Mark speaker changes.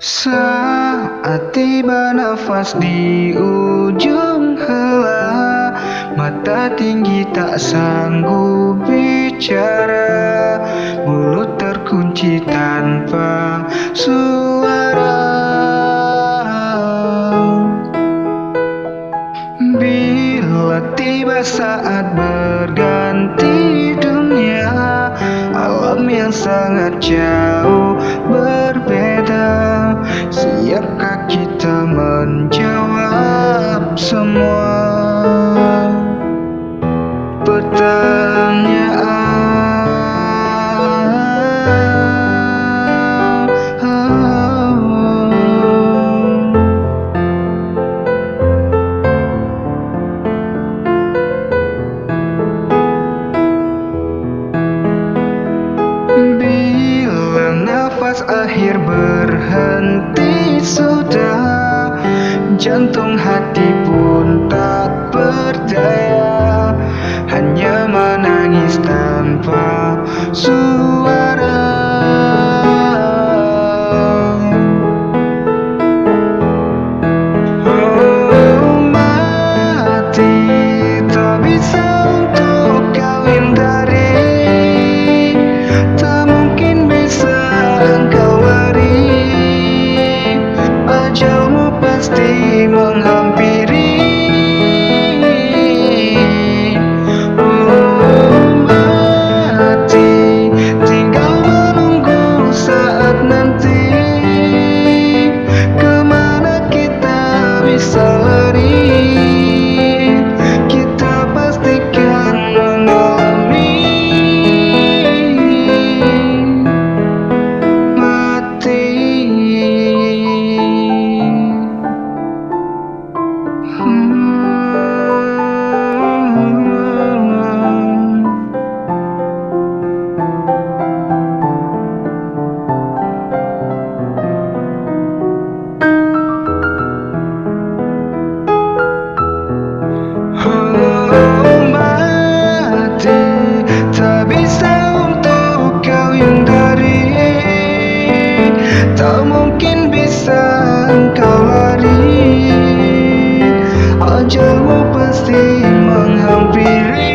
Speaker 1: Saat tiba nafas di ujung helah, mata tinggi tak sanggup bicara, mulut terkunci tanpa suara. Bila tiba saat berganti dunia, alam yang sangat jauh berbeda. Siapkah kita menjawab semua pertanyaan? Bila nafas akhir berhenti sudah, jantung hati pun tak berdaya, hanya menangis tanpa suara. Oh, mati tak bisa untuk kau hindari, tak mungkin bisa engkau lari, ajalmu pasti menghampiri. Oh, mati tinggal menunggu saat nanti, kemana kita bisa lari, kita pastikan mengalami mati. Oh, mati tak bisa untuk kau hindari, tak mungkin bisa engkau lari, ajalmu pasti menghampiri.